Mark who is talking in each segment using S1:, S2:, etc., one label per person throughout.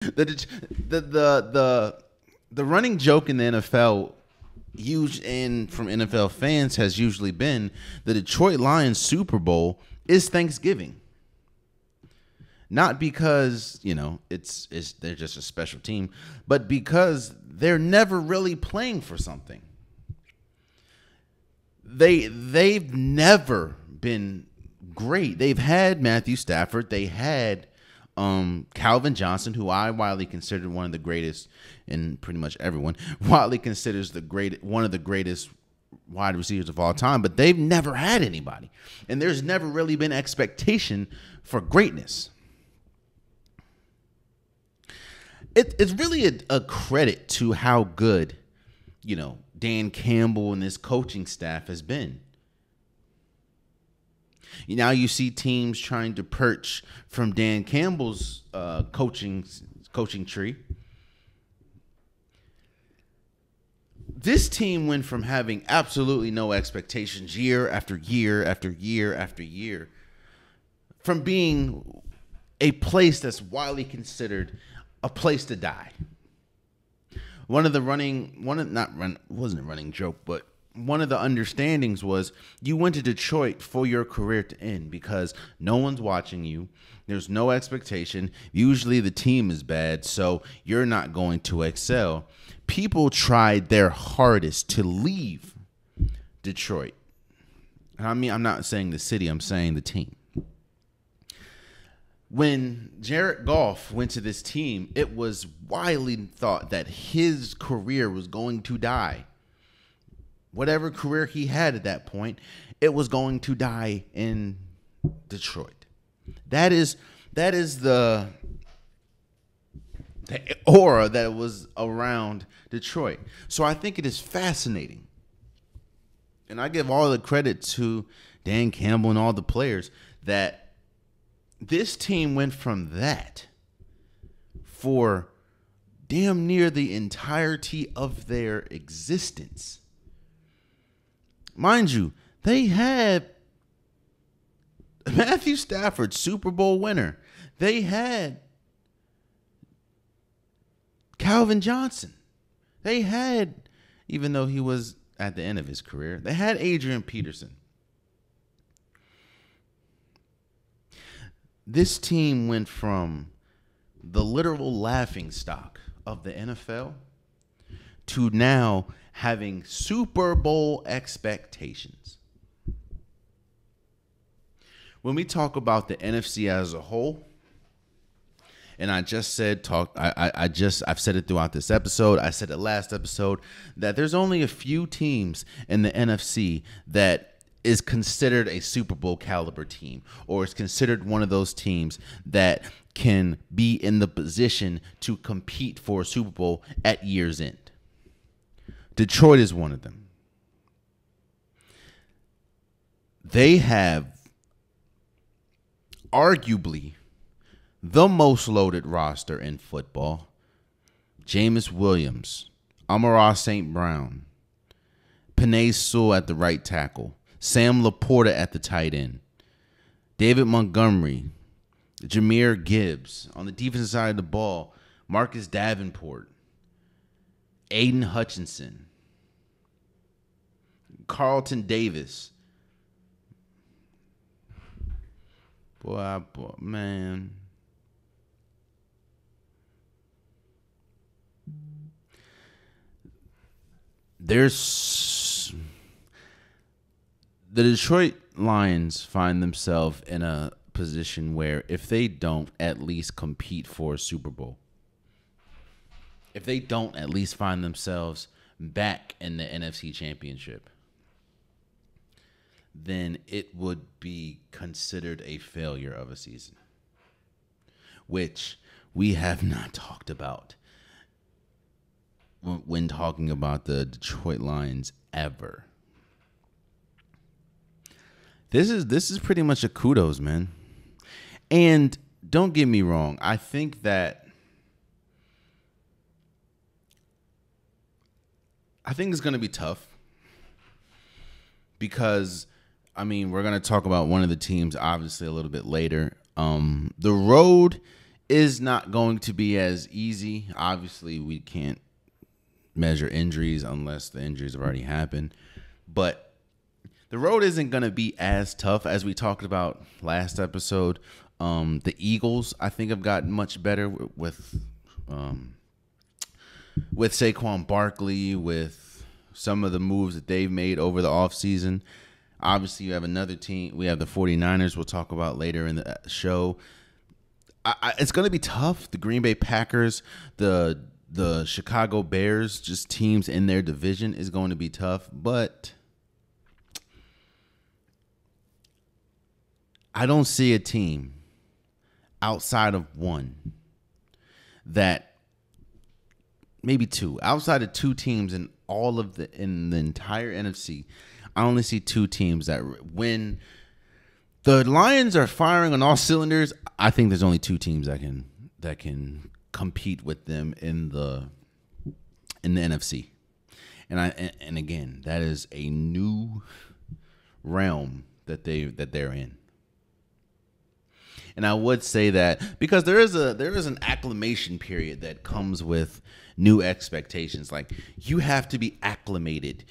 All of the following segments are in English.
S1: The the running joke in the NFL, huge and from NFL fans, has usually been the Detroit Lions Super Bowl is Thanksgiving. Not because, it's they're just a special team, but because they're never really playing for something. They've never been great. They've had Matthew Stafford. They had Calvin Johnson, who I widely consider one of the greatest, and pretty much everyone widely considers one of the greatest wide receivers of all time. But they've never had anybody, and there's never really been expectation for greatness. It's really a credit to how good, Dan Campbell and this coaching staff has been. Now you see teams trying to perch from Dan Campbell's coaching tree. This team went from having absolutely no expectations year after year after year after year, from being a place that's widely considered a place to die. Wasn't a running joke, but one of the understandings was you went to Detroit for your career to end because no one's watching you. There's no expectation. Usually the team is bad, so you're not going to excel. People tried their hardest to leave Detroit. And I mean, I'm not saying the city, I'm saying the team. When Jared Goff went to this team, it was widely thought that his career was going to die. Whatever career he had at that point, it was going to die in Detroit. That is the aura that was around Detroit. So I think it is fascinating. And I give all the credit to Dan Campbell and all the players that this team went from that for damn near the entirety of their existence. Mind you, they had Matthew Stafford, Super Bowl winner. They had Calvin Johnson. They had, even though he was at the end of his career, they had Adrian Peterson. This team went from the literal laughingstock of the NFL to now having Super Bowl expectations. When we talk about the NFC as a whole, and I've said it throughout this episode, I said it last episode, that there's only a few teams in the NFC that is considered a Super Bowl caliber team, or is considered one of those teams that can be in the position to compete for a Super Bowl at year's end. Detroit is one of them. They have arguably the most loaded roster in football. Jameis Williams, Amon-Ra St. Brown, Penei Sewell at the right tackle, Sam Laporta at the tight end, David Montgomery, Jahmyr Gibbs. On the defensive side of the ball, Marcus Davenport, Aiden Hutchinson, Carlton Davis. Boy, man. The Detroit Lions find themselves in a position where if they don't at least compete for a Super Bowl, if they don't at least find themselves back in the NFC Championship, then it would be considered a failure of a season, which we have not talked about when talking about the Detroit Lions ever. This is pretty much a kudos, man. And don't get me wrong, I think it's going to be tough because, I mean, we're going to talk about one of the teams obviously a little bit later. The road is not going to be as easy. Obviously, we can't measure injuries unless the injuries have already happened. But the road isn't going to be as tough as we talked about last episode. The Eagles, I think, have gotten much better with Saquon Barkley, with some of the moves that they've made over the offseason. Obviously, you have another team. We have the 49ers we'll talk about later in the show. It's going to be tough. The Green Bay Packers, the Chicago Bears, just teams in their division is going to be tough. But I don't see a team outside of one that maybe two, outside of two teams in the entire NFC. I only see two teams that when the Lions are firing on all cylinders, I think there's only two teams that can compete with them in the NFC. And again, that is a new realm that they're in. And I would say that because there is an acclimation period that comes with new expectations. Like, you have to be acclimated.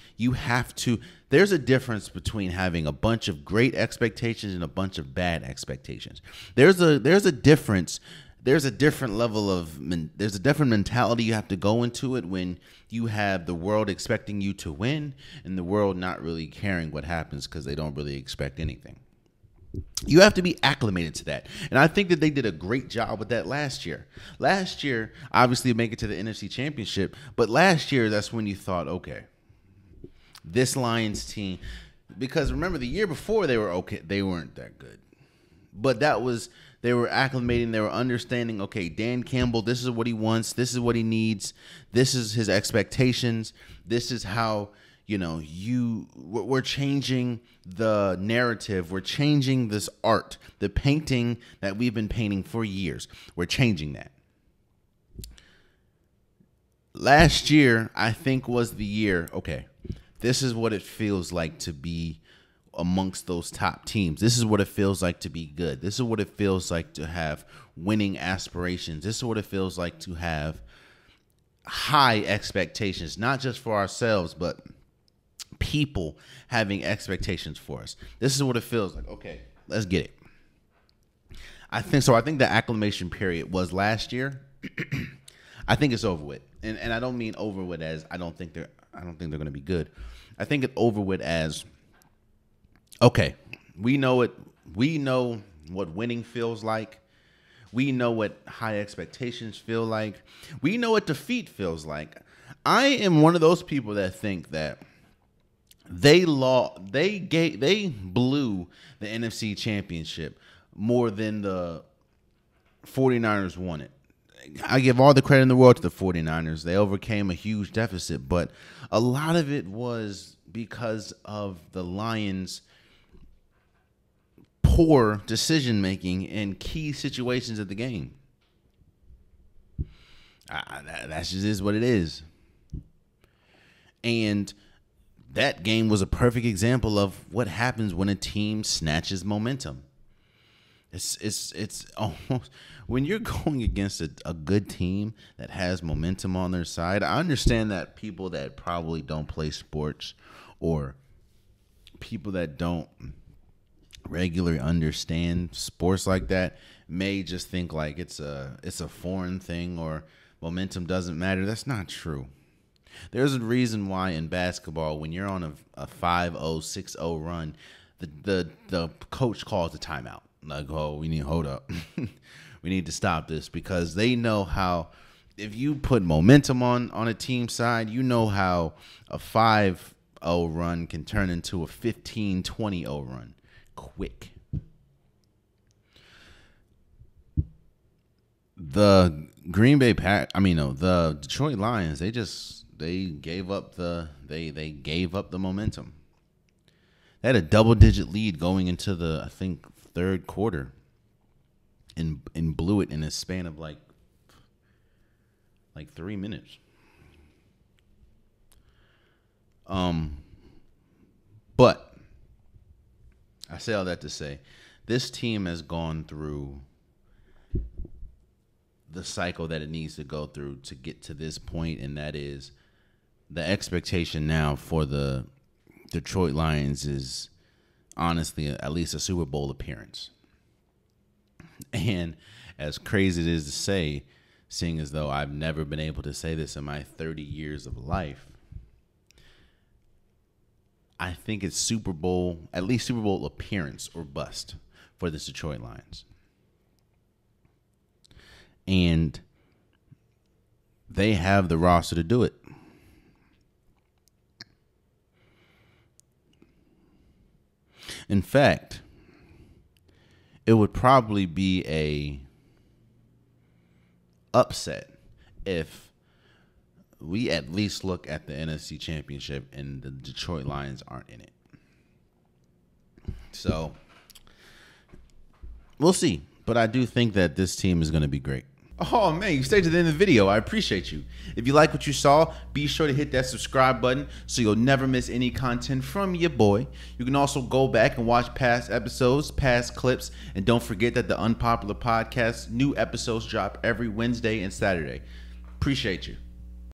S1: There's a difference between having a bunch of great expectations and a bunch of bad expectations. There's a difference. There's a different mentality you have to go into it when you have the world expecting you to win and the world not really caring what happens because they don't really expect anything. You have to be acclimated to that. And I think that they did a great job with that last year. Last year, obviously, make it to the NFC Championship. But last year, that's when you thought, okay, this Lions team, because remember, the year before they were okay, they weren't that good. But they were acclimating, they were understanding, okay, Dan Campbell, this is what he wants, this is what he needs, this is his expectations, this is how, we're changing the narrative, we're changing this art, the painting that we've been painting for years. We're changing that. Last year, I think, was the year, okay, this is what it feels like to be amongst those top teams. This is what it feels like to be good. This is what it feels like to have winning aspirations. This is what it feels like to have high expectations, not just for ourselves, but people having expectations for us. This is what it feels like. Okay, let's get it. I think the acclimation period was last year. I think it's over with. And I don't mean over with as I don't think they're going to be good. I think it's over with as, okay, we know it. We know what winning feels like. We know what high expectations feel like. We know what defeat feels like. I am one of those people that think that they blew the NFC Championship more than the 49ers won it. I give all the credit in the world to the 49ers. They overcame a huge deficit, but a lot of it was because of the Lions' poor decision-making in key situations of the game. That just is what it is. And that game was a perfect example of what happens when a team snatches momentum. It's almost when you're going against a good team that has momentum on their side. I understand that people that probably don't play sports or people that don't regularly understand sports like that may just think like it's a foreign thing or momentum doesn't matter. That's not true. There's a reason why in basketball, when you're on a 5-0, 6-0 run, the coach calls a timeout. Like, oh, we need hold up. We need to stop this, because they know how, if you put momentum on a team side, you know how a 5-0 run can turn into a 15-20-0 run quick. The the Detroit Lions, they gave up the momentum. They had a double-digit lead going into the, I think, third quarter, and blew it in a span of like 3 minutes. But I say all that to say, this team has gone through the cycle that it needs to go through to get to this point, and that is the expectation now for the Detroit Lions is honestly at least a Super Bowl appearance. And as crazy it is to say, seeing as though I've never been able to say this in my 30 years of life, I think it's Super Bowl, at least Super Bowl appearance or bust for the Detroit Lions. And they have the roster to do it. In fact, it would probably be a upset if we at least look at the NFC Championship and the Detroit Lions aren't in it. So we'll see. But I do think that this team is going to be great. Oh, man, you stayed to the end of the video. I appreciate you. If you like what you saw, be sure to hit that subscribe button so you'll never miss any content from your boy. You can also go back and watch past episodes, past clips, and don't forget that the Unpopular Podcast, new episodes drop every Wednesday and Saturday. Appreciate you.